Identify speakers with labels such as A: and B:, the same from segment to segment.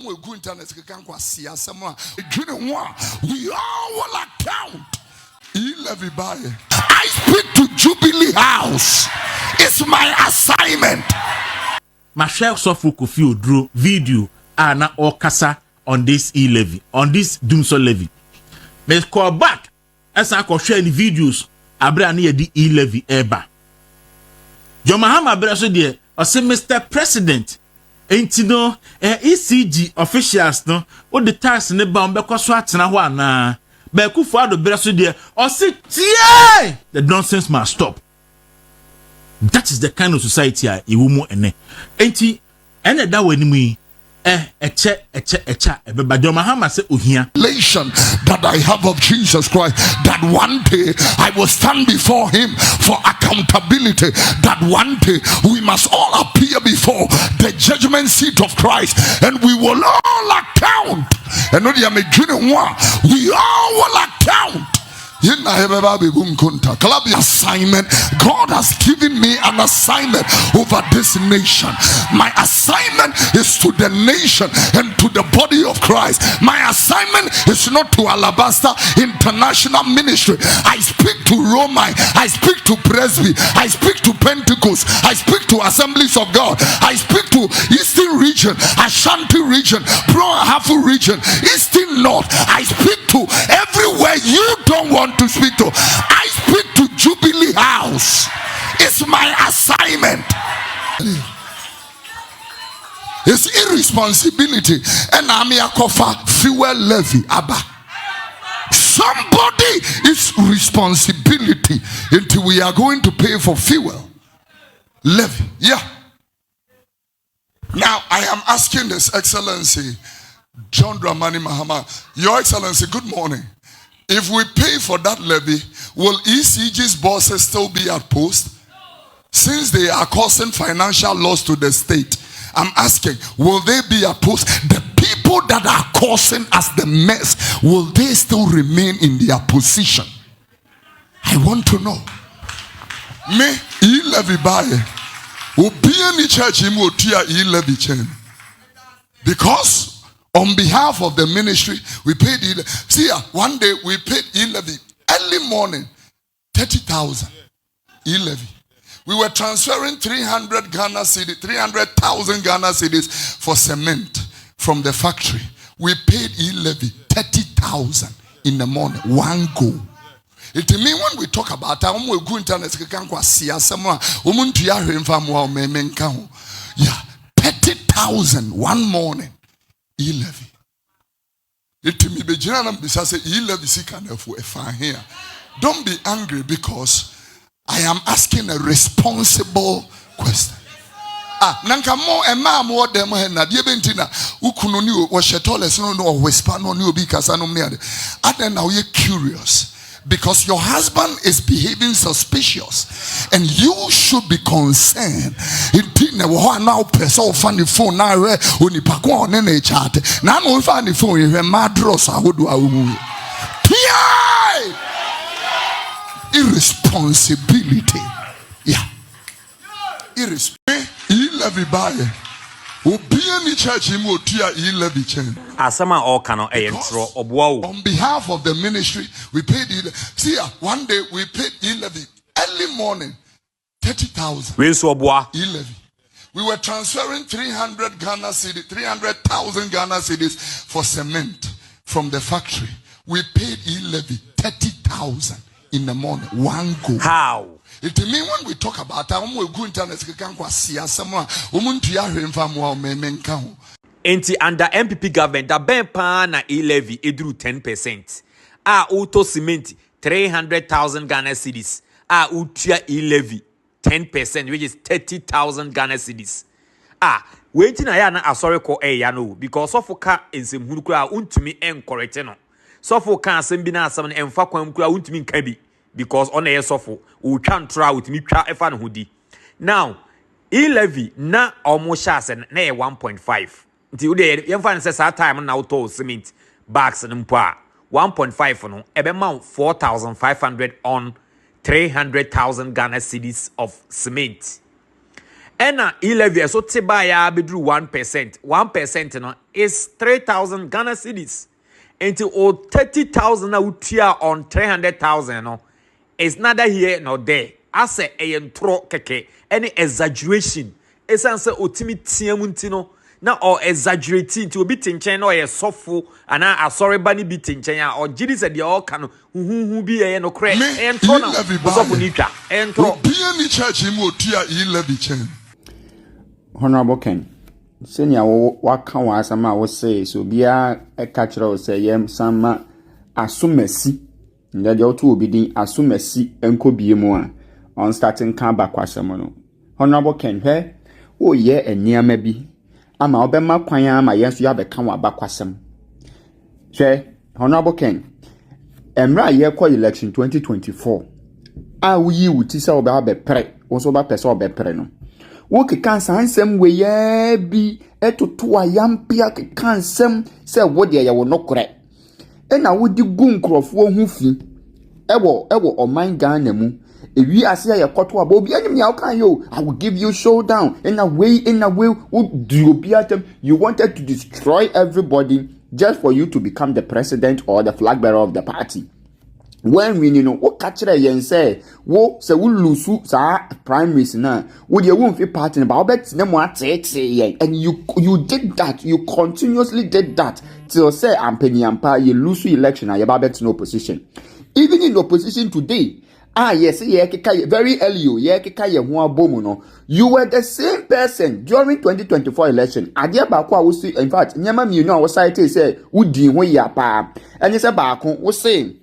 A: We go internet we all will account. E-levy buy. I speak to Jubilee House. It's my assignment.
B: Mashel Osofo Oduro video na okasa on this E-levy, on this Dumso levy. Let's call back as I share the videos. Abra near the E-levy eba. John Mahama Braso there, I say Mr. President. Ain't no ECG officials no what the tax ne ba mbekwa so atena ho ana ba kufu ado braso de o say tie the nonsense must stop. That is the kind of society I iwumu ene enti ene da wani mu eche ebe John Mahama say ohia
A: that I have of Jesus Christ, that one day I will stand before him for accountability, that one day we must all appear before the judgment seat of Christ and we will all account. And we all will account. Assignment. God has given me an assignment over this nation. My assignment is to the nation and to the body of Christ. My assignment is not to Alabaster International Ministry. I speak to Roma, I speak to Presby, I speak to Pentecost, I speak to Assemblies of God, I speak to Eastern Region, Ashanti Region, Pro-Hafu Region, Eastern North. I speak to everywhere you don't want to speak to. I speak to Jubilee House. It's my assignment. It's irresponsibility. And I'm a fuel levy. Abba. Somebody is responsibility until we are going to pay for fuel levy. Yeah. Now I am asking His Excellency John Dramani Mahama, Your Excellency, good morning. If we pay for that levy, will ECG's bosses still be at post? Since they are causing financial loss to the state, I'm asking, will they be at post? The people that are causing us the mess, will they still remain in their position? I want to know. Me, E-levy buy. Will be any church in E-levy chain. Because on behalf of the ministry, we paid E-levy. See, one day we paid E-levy early morning, 30,000 E-levy. We were transferring 300,000 Ghana cedis for cement from the factory. We paid E-levy 30,000 in the morning, one go. It means when we talk about we go internet, yeah, 30,000 one morning. E-levy. Don't be angry because I am asking a responsible question. Nanka mo ema mo dem na die bentina ukunu ni wo shetoles no whisper no ni obi kasa no me ade. Aden na we curious because your husband is behaving suspicious and you should be concerned. Now person find the phone now oni pakwa on na chat. Na no find the phone you madros ahodo awu. Irresponsibility. Yeah. Irresponsibility. E-levy buy. Obi any church im otua E-levy chain.
C: Asama all cannot
A: on behalf of the ministry, we paid E-levy. See, one day we paid E-levy early morning, 30,000 E-levy. We were transferring 300,000 Ghana cedis for cement from the factory. We paid E-levy 30,000 in the morning, one go.
C: How?
A: It means when we talk about we go internet,
C: Enti under MPP government, the ben na E-levy edru 10%. Auto cement 300,000 Ghana cedis. Utia E-levy 10%, which is 30,000 Ghana cedis. Waiting na ya na asori ko ya no because of ka ensem kura untumi encorrect no. So for can asem bi na asem na emfa kwan kura untumi nka bi because on air sofo o twa ntra utumi twa efa no hodi. Now E-levy na almost shase na 1.5. Nti u de yemfa ne say time na auto cement bags no mpo a 1.5 no ebe ma 4,500 on 300,000 Ghana cedis of cement. Ena E-levy so tiba ya bedru 1%. 1% no is 3,000 Ghana cedis. Until 30,000 na utia on 300,000 no is neither here nor there. As a entro keke any exaggeration. Esanse otimi tiamunti no na or exaggerating to be tinchen or a sofu and a sorry bunny be tinchen or Jiddy said the all can who be a no crack and Osofo Nika and throw
A: be any church him will tear E-levy chain.
D: Honorable Ken, senior what can was a man was say so be a catcher or say yem some asumesi that the two will be the asumesi and could be more on starting come back wasamono. Honorable Ken, hey, oh yeah, and near maybe. Ama obema kwanya ama yenso ya beka wa bakwasem. Hwe Honorable Ken. Emra ye kwa election 2024. A wuyi wuti se oba be pre, wo so ba pese oba pre no. Wo keka ansem we ye bi etoto ayampia keka ansem se wo de ye wo nokore. E na wo di gu nkrofo hu fi. Ewo oman Ghana mu. If you say a cotwa bobi and you I will give you showdown in a way would do be at them. You wanted to destroy everybody just for you to become the president or the flag bearer of the party. When we what catch and say, wo se will lose sa primaries na would you won't fit party about bet no more say and you did that, you continuously did that till say Ampeni Ampa you lose election and you bet no opposition. Even in opposition today. Yes, very early, you were the same person during 2024 election. Adia Bakwa was in fact, Nyama, you know, site say, would you we pa? And it's a Bako was saying,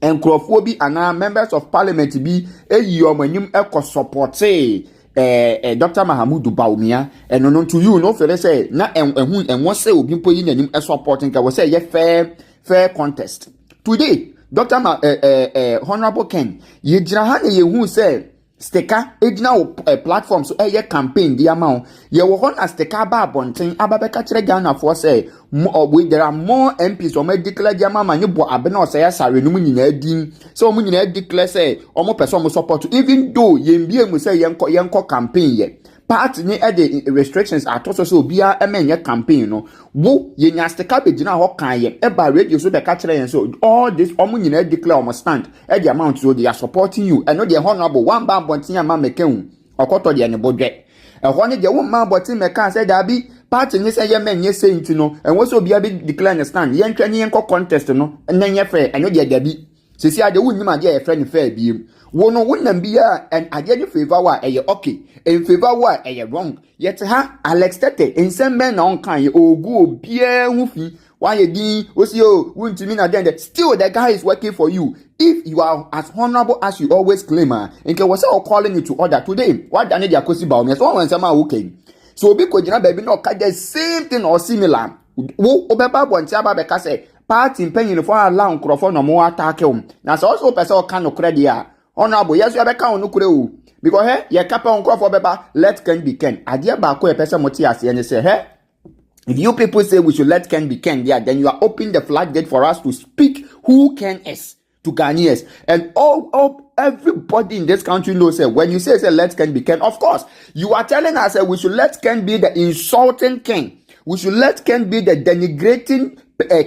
D: and Crawford and members of parliament be a year when you support say, Dr. Mahamudu Baumia, and on to you, no, for say, not and one say, will be putting him as supporting, I will say, fair contest. Today, Dr. Honorable Ken, ye jahane ye who say sticker ejina platform so campaign the amount ye wo hon as sticker ba bonten ababeka kire Ghana for say there are more MPs or declare the amount man bo abena say asare no mu nyina din so mu nyina declare say omo person mo support even though ye mbie mu say yenko campaign ye part ni the restrictions are so bia emenye campaign no wo ye nya sticker be gina ho kan ye e ba radio so be ka kire yen so all this omo nyina declare omo stand the amount so they are supporting you and no the honorable one bam bontin ama mekehu okoto de ne bodwe e ho ne de wo ma bontin meka say da bi party ni say ye menye saint no and wo so bia be declare ne stand ye ntwa ni yenko contest no enye fe enyo de da bi sisi ade wo nyima de ye friend fair bi wo no wonam bia and ade ni favor wa eye okay in favor wa eye wrong yet ha Alex Tete insem men na on kan ye ogu obia hu fi why din osi o wuntimi na den still the guy is working for you if you are as honorable as you always claim nke was all calling you to order today what done dia kosi ba o me so wan sama okay so obi ko gina baby no ka the same thing or similar wo obeba bonti aba be ka say party penyin for allow nkrofo no mo attack him na so also person can no credit ya honorable yes you be ka onu kure o because hey ye kapa nkrofo beba let can be ken ade ba ko e person moti ase and say hey if you people say we should let Ken be Ken, yeah, then you are opening the floodgate for us to speak who Ken is to Ghanaians. And everybody in this country knows that when you say let Ken be Ken, of course, you are telling us that we should let Ken be the insulting Ken. We should let Ken be the denigrating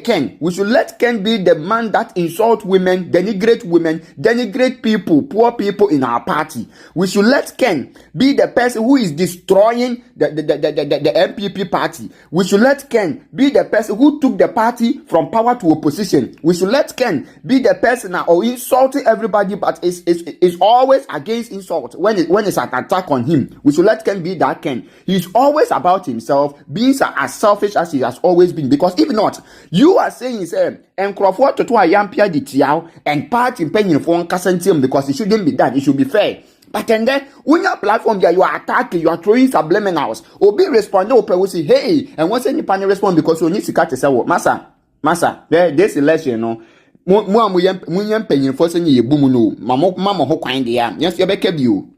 D: Ken. We should let Ken be the man that insult women, denigrate people, poor people in our party. We should let Ken be the person who is destroying the MPP party. We should let Ken be the person who took the party from power to opposition. We should let Ken be the person or insulting everybody, but is always against insult when it's an attack on him. We should let Ken be that Ken. He's always about himself, being as selfish as he has always been. Because if not, you are saying, say, and Crawford to a yampia di tiao and party penny for Cassantium because it shouldn't be that. It should be fair. But then when your platform there, you are attacking, you are throwing subliminals. Or be responding, or will say, hey, and once any panel respond because you need to cut yourself. Massa, this election, no. Munyam penny for saying ye boom no. Mamma ho kind there. Yes, you beck you.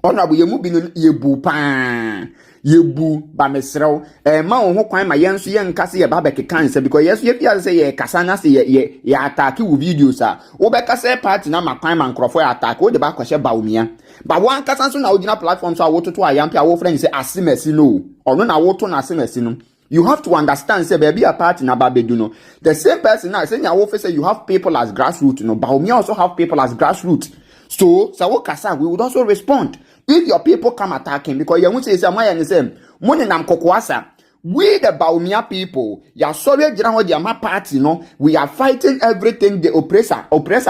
D: Honorable yemu bi no yebu pa. Yebu ba mesrew ma wo ho kwan ma yenso ye nkase ye ba bekekan se because yeso ye fia se ye kasa na se ye attack wo videos a wo be kasa party na ma kwan ma nkrofo ya attack wo de ba kwahye ba omia ba wo ankasa so na original platform so a wo toto ayampe a wo friend say asimesi no ono na wo to na asimesi no. You have to understand say baby a party na ba bedu no the same person now say nya wo say you have people as grassroots no ba omia also have people as grassroots. So wo kasa we would also respond if your people come attacking because you want to say my and say money nam kokoasa. We the Baumia people, ya sorry general the party no, we are fighting everything the oppressor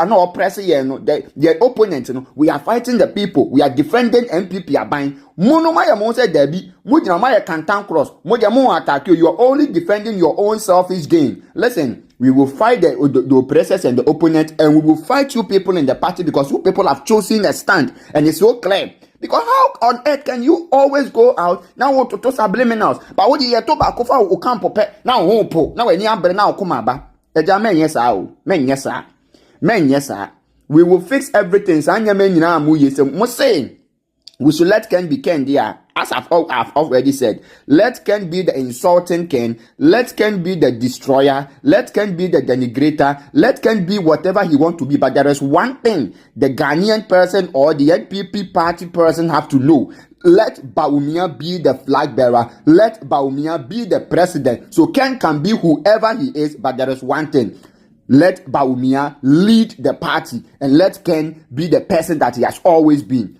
D: no oppressor no, the opponent no, we are fighting the people, we are defending MPP are buying. Mono maya mo say debi, mujina maya cantan cross, moja mo attack you are only defending your own selfish gain. Listen, we will fight the oppressors and the opponent, and we will fight you people in the party because you people have chosen a stand, and it's so clear. Because how on earth can you always go out now want to subliminals? But what you talk about kofa o campo pe now ho po now any ambre now come ba. Eja men yes sir. We will fix everything. Sanya men nyina mu yese mo say we should let Ken be Ken there. As I've already said, let Ken be the insulting Ken. Let Ken be the destroyer. Let Ken be the denigrator. Let Ken be whatever he wants to be. But there is one thing the Ghanaian person or the NPP party person have to know. Let Bawumia be the flag bearer. Let Bawumia be the president. So Ken can be whoever he is, but there is one thing. Let Bawumia lead the party and let Ken be the person that he has always been.